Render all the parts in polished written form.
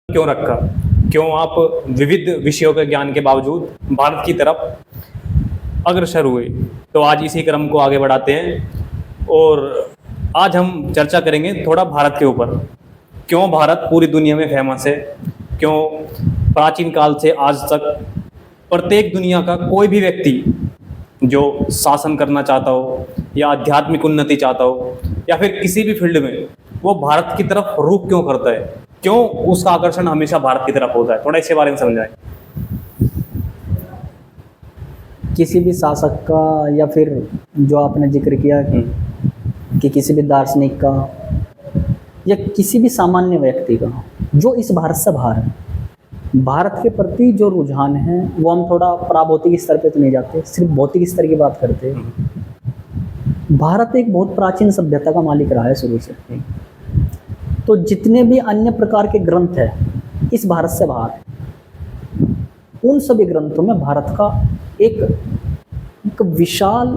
क्यों रखा? क्यों आप विविध विषयों के ज्ञान के बावजूद भारत की तरफ अग्रसर हुए? तो आज इसी क्रम को आगे बढ़ाते हैं और आज हम चर्चा करेंगे थोड़ा भारत के ऊपर। क्यों भारत पूरी दुनिया में फेमस है? क्यों प्राचीन काल से आज तक प्रत्येक दुनिया का कोई भी व्यक्ति जो शासन करना चाहता हो या आध्यात्मिक उन्नति चाहता हो या फिर किसी भी फील्ड में, वो भारत की तरफ रुख क्यों करता है? क्यों उसका आकर्षण हमेशा भारत की तरफ होता है? थोड़ा इसके बारे में समझाएं। किसी भी शासक का या फिर जो आपने जिक्र किया कि किसी भी दार्शनिक का या किसी भी सामान्य व्यक्ति का जो इस भारत से बाहर है, भारत के प्रति जो रुझान है वो हम थोड़ा पराभौतिक स्तर पे तो नहीं जाते, सिर्फ भौतिक स्तर की बात करते हैं। भारत एक बहुत प्राचीन सभ्यता का मालिक रहा है शुरू से। तो जितने भी अन्य प्रकार के ग्रंथ हैं इस भारत से बाहर, उन सभी ग्रंथों में भारत का एक विशाल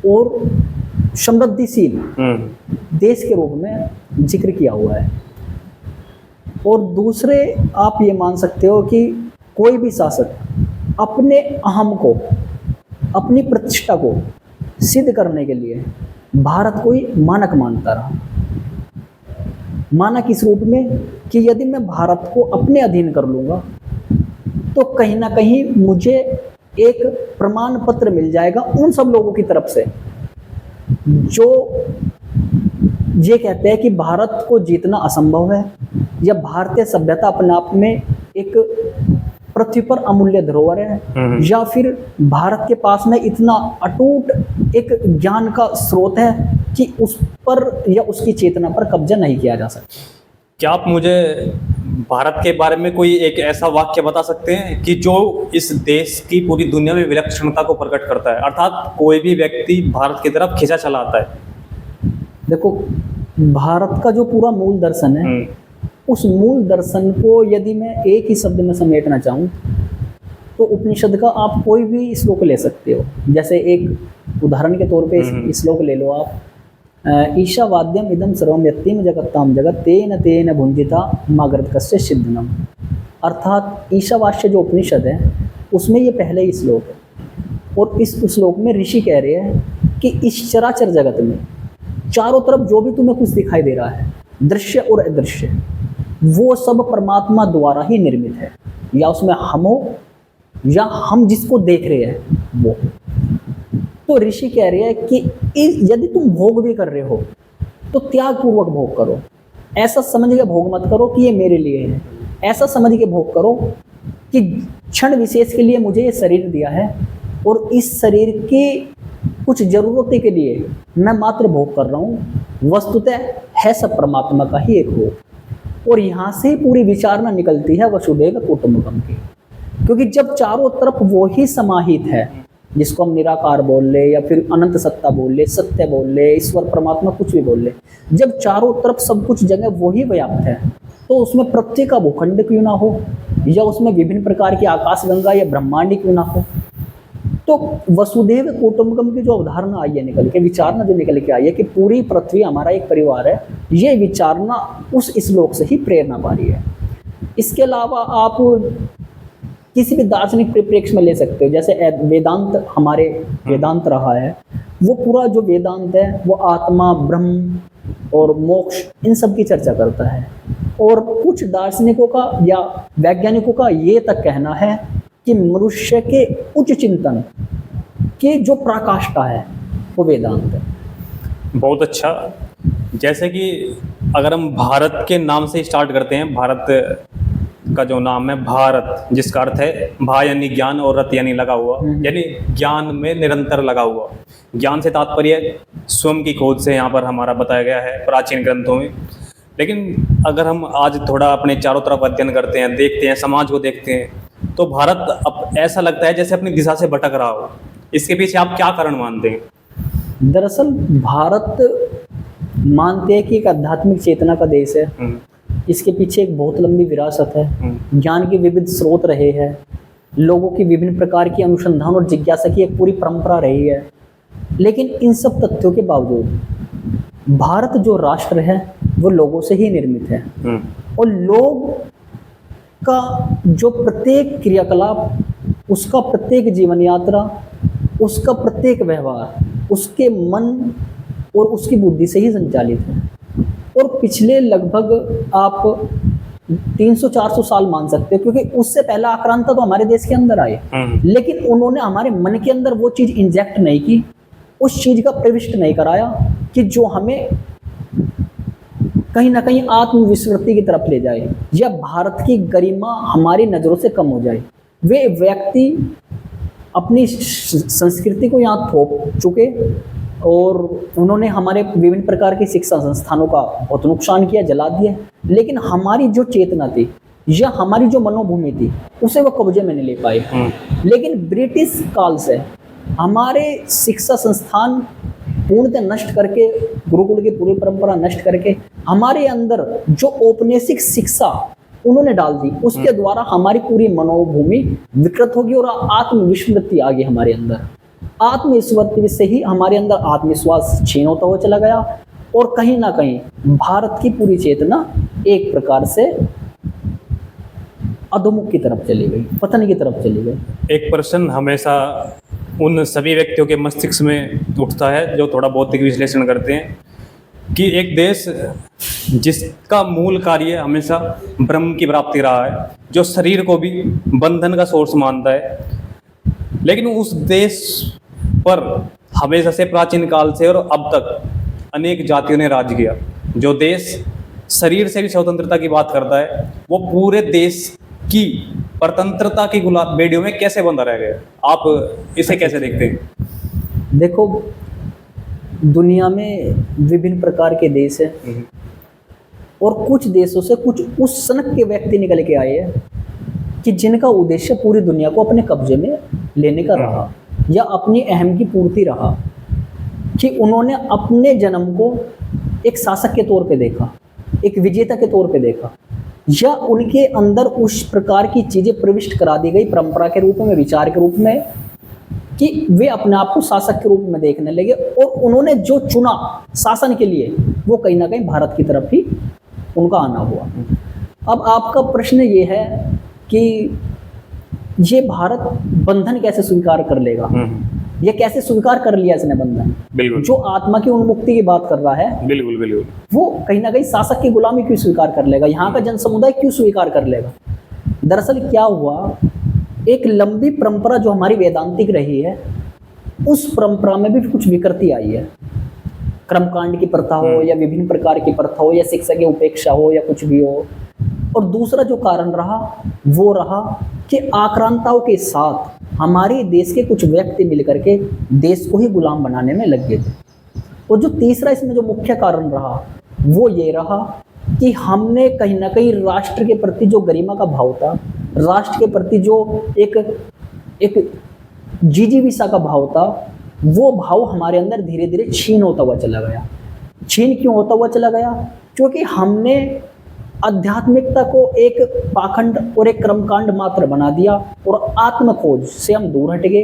और समृद्धिशील देश के रूप में जिक्र किया हुआ है। और दूसरे, आप ये मान सकते हो कि कोई भी शासक अपने अहम को, अपनी प्रतिष्ठा को सिद्ध करने के लिए भारत को ही मानक मानता रहा। मानक इस रूप में कि यदि मैं भारत को अपने अधीन कर लूँगा तो कहीं ना कहीं मुझे एक प्रमाण पत्र मिल जाएगा उन सब लोगों की तरफ से जो ये कहते हैं कि भारत को जीतना असंभव है या भारतीय सभ्यता अपने आप में एक पृथ्वी पर अमूल्य धरोहर है, या फिर भारत के पास में इतना अटूट एक ज्ञान का स्रोत है कि उस पर या उसकी चेतना पर कब्जा नहीं किया जा सकता। क्या आप मुझे भारत के बारे में कोई एक ऐसा वाक्य बता सकते हैं कि जो इस देश की पूरी दुनिया में विलक्षणता को प्रकट करता है, अर्थात कोई भी व्यक्ति भारत की तरफ खिंचा चला आता है? देखो, भारत का जो पूरा मूल दर्शन है, उस मूल दर्शन को यदि मैं एक ही शब्द में समेटना चाहूँ तो उपनिषद का आप कोई भी श्लोक ले सकते हो। जैसे एक उदाहरण के तौर पे श्लोक ले लो आप, ईशावाद्यम इदम सर्वम यत्तिम जगत्ताम जगत तेन तेन भुंजिता मागर्धकस्य सिद्धनम। अर्थात ईशावास्य जो उपनिषद है उसमें ये पहले ही श्लोक है, और इस श्लोक में ऋषि कह रहे हैं कि इस चराचर जगत में चारों तरफ जो भी तुम्हें कुछ दिखाई दे रहा है, दृश्य और अदृश्य, वो सब परमात्मा द्वारा ही निर्मित है। या उसमें हम हो या हम जिसको देख रहे हैं वो। तो ऋषि कह रहे हैं कि यदि तुम भोग भी कर रहे हो तो त्याग पूर्वक भोग करो। ऐसा समझ के भोग मत करो कि ये मेरे लिए है। ऐसा समझ के भोग करो कि क्षण विशेष के लिए मुझे ये शरीर दिया है और इस शरीर की कुछ जरूरतें के लिए मैं मात्र भोग कर रहा हूँ। वस्तुतः है सब परमात्मा का ही एक रूप। और यहाँ से पूरी विचारणा निकलती है वसुदेव कुटुंबकम की, क्योंकि जब चारों तरफ वो ही समाहित है, जिसको हम निराकार बोल ले या फिर अनंत सत्ता बोल ले, सत्य बोल ले, ईश्वर परमात्मा कुछ भी बोल ले, जब चारों तरफ सब कुछ जगह वो ही व्याप्त है तो उसमें पृथ्वी का भूखंड क्यों ना हो, या उसमें विभिन्न प्रकार की आकाशगंगा या ब्रह्मांड क्यों ना हो। तो वसुधैव कुटुंबकम की जो अवधारणा आई है निकल के, विचारना जो निकल के आई है कि पूरी पृथ्वी हमारा एक परिवार है, ये विचारना उस श्लोक से ही प्रेरणा पा रही है। इसके अलावा आप किसी भी दार्शनिक परिप्रेक्ष्य में ले सकते हो। जैसे वेदांत, हमारे वेदांत रहा है, वो पूरा जो वेदांत है वो आत्मा, ब्रह्म और मोक्ष इन सब की चर्चा करता है। और कुछ दार्शनिकों का या वैज्ञानिकों का ये तक कहना है कि मनुष्य के उच्च चिंतन की जो पराकाष्ठा है वो वेदांत है। बहुत अच्छा। जैसे कि अगर हम भारत के नाम से स्टार्ट करते हैं, भारत का जो नाम है भारत, जिसका अर्थ है भा यानी ज्ञान और रत यानी लगा हुआ, यानी ज्ञान में निरंतर लगा हुआ। ज्ञान से तात्पर्य स्वयं की खोज से यहाँ पर हमारा बताया गया है प्राचीन ग्रंथों में। लेकिन अगर हम आज थोड़ा अपने चारों तरफ अध्ययन करते हैं, देखते हैं, समाज को देखते हैं, तो भारत अब ऐसा लगता है जैसे अपनी दिशा से भटक रहा हो। इसके पीछे आप क्या कारण मानते हैं? दरअसल भारत मानते हैं कि एक आध्यात्मिक चेतना का देश है। इसके पीछे एक बहुत लंबी विरासत है, ज्ञान के विविध स्रोत रहे हैं, लोगों की विभिन्न प्रकार की अनुसंधान और जिज्ञासा की एक पूरी परंपरा रही है। लेकिन इन सब तथ्यों के बावजूद भारत जो राष्ट्र है वो लोगों से ही निर्मित है। और लोग का जो प्रत्येक क्रियाकलाप, उसका प्रत्येक जीवन यात्रा, उसका प्रत्येक व्यवहार उसके मन और उसकी बुद्धि से ही संचालित है। और पिछले लगभग आप 300-400 साल मान सकते हो, क्योंकि उससे पहला आक्रांता तो हमारे देश के अंदर आए, लेकिन उन्होंने हमारे मन के अंदर वो चीज इंजेक्ट नहीं की, उस चीज का प्रविष्ट नहीं कराया कि जो हमें कहीं ना कहीं आत्मविस्मृति की तरफ ले जाए या भारत की गरिमा हमारी नजरों से कम हो जाए। वे व्यक्ति अपनी संस्कृति को यहाँ थोप चुके और उन्होंने हमारे विभिन्न प्रकार की शिक्षा संस्थानों का बहुत नुकसान किया, जला दिया, लेकिन हमारी जो चेतना थी या हमारी जो मनोभूमि थी उसे वो कब्जे में नहीं ले पाए। लेकिन ब्रिटिश काल से हमारे शिक्षा संस्थान पूर्णतः नष्ट करके, गुरुकुल की पूरी परंपरा नष्ट करके हमारे अंदर जो औपनिवेशिक शिक्षा उन्होंने डाल दी, उसके द्वारा हमारी पूरी मनोभूमि विकृत होगी और आत्मविस्मृति आ गई हमारे अंदर। आत्मविस्मृति से ही हमारे अंदर आत्मविश्वास छीन होता हुआ चला गया और कहीं ना कहीं भारत की पूरी चेतना एक प्रकार से अधोमुख की तरफ चली गई, पतन की तरफ चली गई। एक प्रश्न हमेशा उन सभी व्यक्तियों के मस्तिष्क में उठता है जो थोड़ा भौतिक विश्लेषण करते हैं कि एक देश जिसका मूल कार्य हमेशा ब्रह्म की प्राप्ति रहा है, जो शरीर को भी बंधन का सोर्स मानता है, लेकिन उस देश पर हमेशा से प्राचीन काल से और अब तक अनेक जातियों ने राज किया। जो देश शरीर से भी स्वतंत्रता की बात करता है, वो पूरे देश की परतंत्रता की गुलाम बेड़ियों में कैसे बंधा रह गया? आप इसे कैसे देखते हैं? देखो, दुनिया में विभिन्न प्रकार के देश हैं और कुछ देशों से कुछ उस सनक के व्यक्ति निकल के आए हैं कि जिनका उद्देश्य पूरी दुनिया को अपने कब्जे में लेने का रहा या अपनी अहम की पूर्ति रहा, कि उन्होंने अपने जन्म को एक शासक के तौर पे देखा, एक विजेता के तौर पे देखा, या उनके अंदर उस प्रकार की चीजें प्रविष्ट करा दी गई परंपरा के रूप में, विचार के रूप में, कि वे अपने आप को शासक के रूप में देखने लगे और उन्होंने जो चुना शासन के लिए वो कहीं ना कहीं भारत की तरफ ही उनका आना हुआ। अब आपका प्रश्न ये है कि ये भारत बंधन कैसे स्वीकार कर लेगा, ये कैसे स्वीकार कर लिया इसने बंधन? बिल्कुल। जो आत्मा की उन्मुक्ति की बात कर रहा है, बिल्कुल बिल्कुल, वो कहीं ना कहीं शासक की गुलामी क्यों स्वीकार कर लेगा? यहाँ का जन समुदाय क्यों स्वीकार कर लेगा? दरअसल क्या हुआ, एक लंबी परंपरा जो हमारी वेदांतिक रही है, उस परंपरा में भी कुछ विकृति आई है। कर्मकांड की प्रथा हो या विभिन्न प्रकार की प्रथा हो या शिक्षा की उपेक्षा हो या कुछ भी हो। और दूसरा जो कारण रहा वो रहा कि आक्रांताओं के साथ हमारे देश के कुछ व्यक्ति मिलकर के देश को ही गुलाम बनाने में लग गए थे। और जो तीसरा इसमें जो मुख्य कारण रहा वो ये रहा कि हमने कहीं ना कहीं राष्ट्र के प्रति जो गरिमा का भाव था, राष्ट्र के प्रति जो एक जिजीविषा का भाव था, वो भाव हमारे अंदर धीरे धीरे छीन होता हुआ चला गया। छीन क्यों होता हुआ चला गया? क्योंकि हमने आध्यात्मिकता को एक पाखंड और एक कर्मकांड मात्र बना दिया और आत्म खोज से हम दूर हट गए।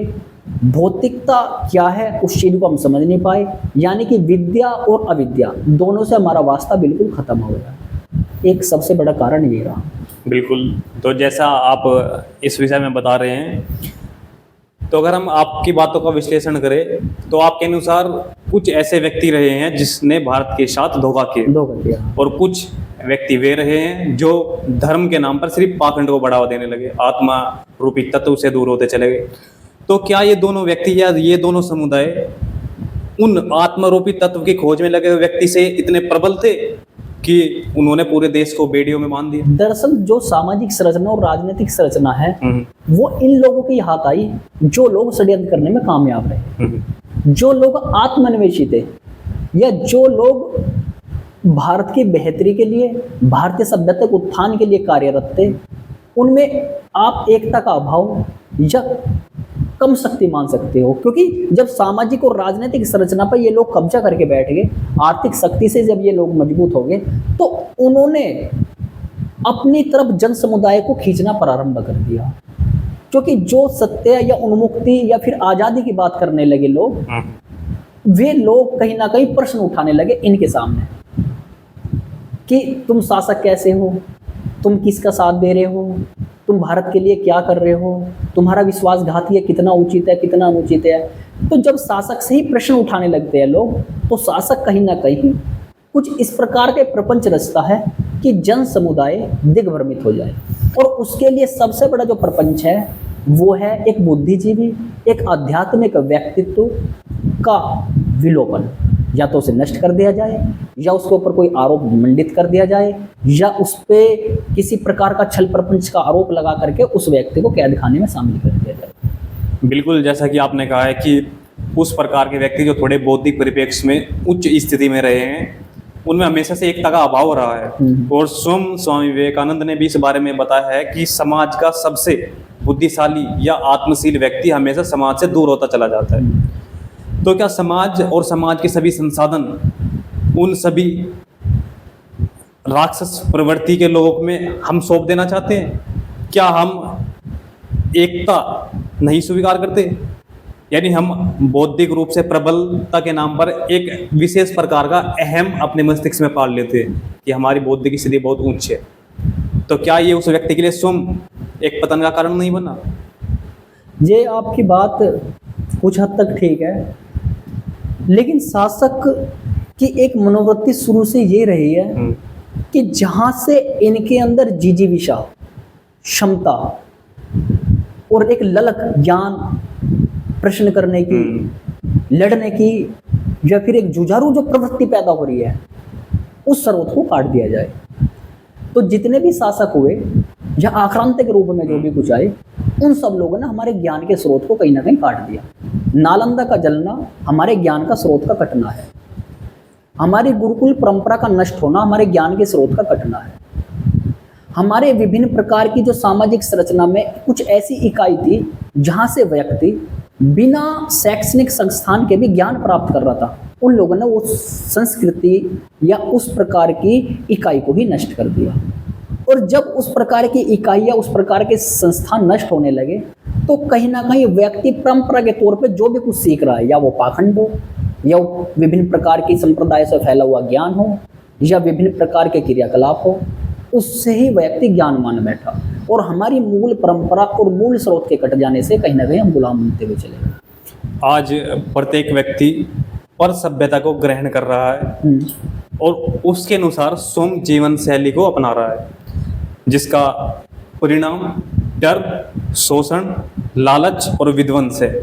भौतिकता क्या है उस चीज को हम समझ नहीं पाए, यानी कि विद्या और अविद्या दोनों से हमारा वास्ता बिल्कुल खत्म हो गया। एक सबसे बड़ा कारण ये रहा। बिल्कुल। तो जैसा आप इस विषय में बता रहे हैं, तो अगर हम आपकी बातों का विश्लेषण करें तो आपके अनुसार कुछ ऐसे व्यक्ति रहे हैं जिसने भारत के साथ धोखा किया, और कुछ व्यक्ति वे रहे हैं जो धर्म के नाम पर सिर्फ पाखंड को बढ़ावा देने लगे, आत्मा रूपी तत्व से दूर होते चले गए। तो क्या ये दोनों व्यक्ति या ये दोनों समुदाय उन आत्मरूपी तत्व की खोज में लगे हुए व्यक्ति से इतने प्रबल थे कि उन्होंने पूरे देश को बेड़ियों में बांध दिया? दरअसल जो सामाजिक संरचना और राजनीतिक संरचना है वो इन लोगों के हाथ आई जो लोग षड्यंत्र करने में कामयाब रहे, जो लोग आत्मन्वेषी थे, या जो लोग भारत की बेहतरी के लिए, भारतीय सभ्यता के उत्थान के लिए कार्यरत थे। उनमें आप एकता का अभाव या कम शक्ति मान सकते हो, क्योंकि जब सामाजिक और राजनीतिक संरचना पर ये लोग कब्जा करके बैठ गए, आर्थिक शक्ति से जब ये लोग मजबूत हो गए, तो उन्होंने अपनी तरफ जन समुदाय को खींचना प्रारंभ कर दिया। क्योंकि जो सत्य या उन्मुक्ति या फिर आज़ादी की बात करने लगे लोग, वे लोग कहीं ना कहीं प्रश्न उठाने लगे इनके सामने कि तुम शासक कैसे हो, तुम किसका साथ दे रहे हो, तुम भारत के लिए क्या कर रहे हो, तुम्हारा विश्वासघाती है, कितना उचित है, कितना अनुचित है। तो जब शासक से ही प्रश्न उठाने लगते हैं लोग, तो शासक कहीं ना कहीं कुछ इस प्रकार के प्रपंच रचता है कि जन समुदाय दिग्भ्रमित हो जाए। और उसके लिए सबसे बड़ा जो प्रपंच है वो है एक बुद्धिजीवी, एक आध्यात्मिक व्यक्तित्व का विलोपन। या तो उसे नष्ट कर दिया जाए, या उसके ऊपर कोई आरोप मंडित कर दिया जाए, या उस पर किसी प्रकार का छल प्रपंच का आरोप लगा करके उस व्यक्ति को कैद खाने में शामिल कर दिया जाए। बिल्कुल, जैसा कि आपने कहा है कि उस प्रकार के व्यक्ति जो थोड़े बौद्धिक परिप्रेक्ष्य में उच्च स्थिति में रहे हैं, उनमें हमेशा से एकता का अभाव रहा है। और स्वयं स्वामी विवेकानंद ने भी इस बारे में बताया है कि समाज का सबसे बुद्धिशाली या आत्मशील व्यक्ति हमेशा समाज से दूर होता चला जाता है। तो क्या समाज और समाज के सभी संसाधन उन सभी राक्षस प्रवृत्ति के लोगों में हम सौंप देना चाहते हैं? क्या हम एकता नहीं स्वीकार करते? यानी हम बौद्धिक रूप से प्रबलता के नाम पर एक विशेष प्रकार का अहम अपने मस्तिष्क में पाल लेते हैं कि हमारी बौद्धिक स्थिति बहुत ऊंच है। तो क्या ये उस व्यक्ति के लिए स्वयं एक पतन का कारण नहीं बना? ये आपकी बात कुछ हद तक ठीक है, लेकिन शासक की एक मनोवृत्ति शुरू से ये रही है कि जहाँ से इनके अंदर जिजीविषा, क्षमता और एक ललक, ज्ञान प्रश्न करने की, लड़ने की, या फिर एक जुझारू जो प्रवृत्ति पैदा हो रही है, उस स्रोत को काट दिया जाए। तो जितने भी शासक हुए या आक्रांतिक रूप में जो भी कुछ आए, उन सब लोगों ने हमारे ज्ञान के स्रोत को कहीं ना कहीं काट दिया। नालंदा का जलना हमारे ज्ञान का स्रोत का कटना है, हमारी गुरुकुल परंपरा का नष्ट होना हमारे ज्ञान के स्रोत का कटना है। हमारे विभिन्न प्रकार की जो सामाजिक संरचना में कुछ ऐसी इकाई थी जहां से व्यक्ति बिना शैक्षणिक संस्थान के भी ज्ञान प्राप्त कर रहा था, उन लोगों ने उस संस्कृति या उस प्रकार की इकाई को ही नष्ट कर दिया। और जब उस प्रकार की इकाई या उस प्रकार के संस्थान नष्ट होने लगे, तो कहीं ना कहीं व्यक्ति परंपरा के तौर पे जो भी कुछ सीख रहा है, या वो पाखंड हो, या विभिन्न प्रकार की संप्रदाय से फैला हुआ ज्ञान हो, या विभिन्न प्रकार के क्रियाकलाप हो, उससे ही व्यक्ति ज्ञान मान बैठा। और हमारी मूल परंपरा और मूल स्रोत के कट जाने से कहीं ना कहीं हम गुलाम बनते हुए चले गए। आज प्रत्येक व्यक्ति पर सभ्यता को ग्रहण कर रहा है और उसके अनुसार स्वयं जीवन शैली को अपना रहा है, जिसका परिणाम डर, शोषण, लालच और विध्वंस है।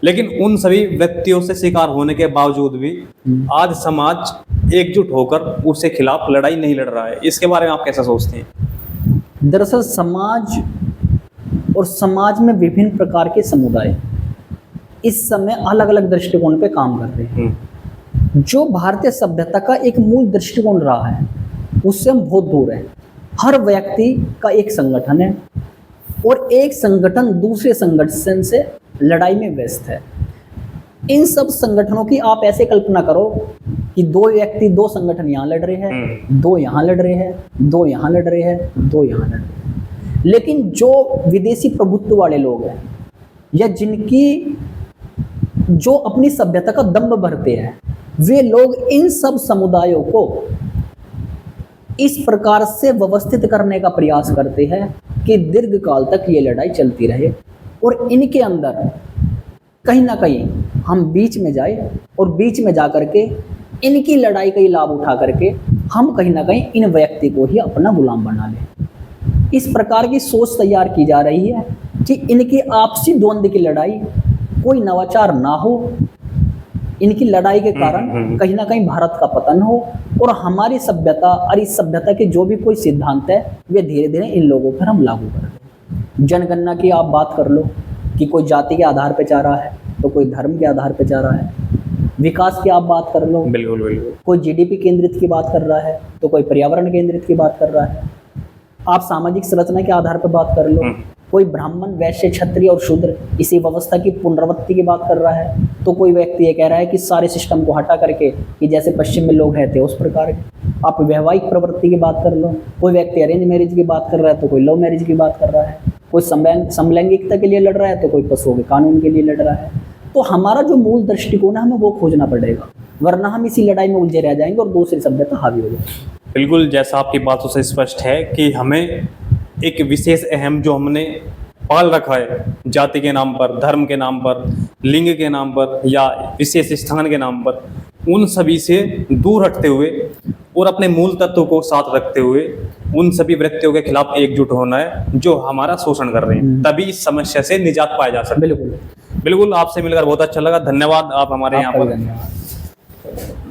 लेकिन उन सभी व्यक्तियों से शिकार होने के बावजूद भी आज समाज एकजुट होकर उसके खिलाफ लड़ाई नहीं लड़ रहा है। इसके बारे में आप कैसा सोचते हैं? दरअसल समाज और समाज में विभिन्न प्रकार के समुदाय इस समय अलग अलग दृष्टिकोण पे काम कर रहे हैं। जो भारतीय सभ्यता का एक मूल दृष्टिकोण रहा है, उससे हम बहुत दूर हैं। हर व्यक्ति का एक संगठन है और एक संगठन दूसरे संगठन से लड़ाई में व्यस्त है। इन सब संगठनों की आप ऐसे कल्पना करो कि दो व्यक्ति, दो संगठन यहाँ लड़ रहे हैं, दो यहाँ लड़ रहे हैं, दो यहाँ लड़ रहे हैं, दो यहाँ लड़ रहे हैं। लेकिन जो विदेशी प्रभुत्व वाले लोग हैं, या जिनकी जो अपनी सभ्यता का दम्भ भरते हैं, वे लोग इन सब समुदायों को इस प्रकार से व्यवस्थित करने का प्रयास करते हैं कि दीर्घ काल तक ये लड़ाई चलती रहे और इनके अंदर कहीं ना कहीं हम बीच में जाए और बीच में जा करके इनकी लड़ाई का ही लाभ उठा करके हम कहीं ना कहीं इन व्यक्ति को ही अपना गुलाम बना लें। इस प्रकार की सोच तैयार की जा रही है कि इनकी आपसी द्वंद्व की लड़ाई कोई नवाचार ना हो, इनकी लड़ाई के कारण कहीं ना कहीं भारत का पतन हो और हमारी सभ्यता और इस सभ्यता के जो भी कोई सिद्धांत है वे धीरे धीरे इन लोगों पर हम लागू कर दें। जनगणना की आप बात कर लो कि कोई जाति के आधार पर जा रहा है तो कोई धर्म के आधार पर जा रहा है। विकास की आप बात कर लो, बिल्कुल बिल्कुल, कोई जीडीपी केंद्रित की बात कर रहा है तो कोई पर्यावरण केंद्रित की बात कर रहा है। आप सामाजिक संरचना के आधार पर बात कर लो, कोई ब्राह्मण, वैश्य, क्षत्रिय और शूद्र इसी व्यवस्था की पुनरावृत्ति की बात कर रहा है, तो कोई व्यक्ति ये कह रहा है कि सारे सिस्टम को हटा करके कि जैसे पश्चिम में लोग रहते हैं उस प्रकार के। आप वैवाहिक प्रवृत्ति की बात कर लो, कोई व्यक्ति अरेंज मैरिज की बात कर रहा है तो कोई लव मैरिज की बात कर रहा है, कोई समलैंगिकता के लिए लड़ रहा है तो कोई पशुओं के कानून के लिए लड़ रहा है। तो हमारा जो मूल दृष्टिकोण है हमें वो खोजना पड़ेगा, वरना हम इसी लड़ाई में उलझे रह जाएंगे और दूसरी सभ्यता हावी हो जाएगी। बिल्कुल, जैसा आपकी बातों से स्पष्ट है कि हमें एक विशेष अहम जो हमने पाल रखा है जाति के नाम पर, धर्म के नाम पर, लिंग के नाम पर या विशेष स्थान के नाम पर, उन सभी से दूर हटते हुए और अपने मूल तत्व को साथ रखते हुए उन सभी व्यक्तियों के खिलाफ एकजुट होना है जो हमारा शोषण कर रहे हैं, तभी इस समस्या से निजात पाया जा सकता है। बिल्कुल। बिल्कुल, आपसे मिलकर बहुत अच्छा लगा। धन्यवाद, आप हमारे यहाँ आपका भी पर धन्यवाद।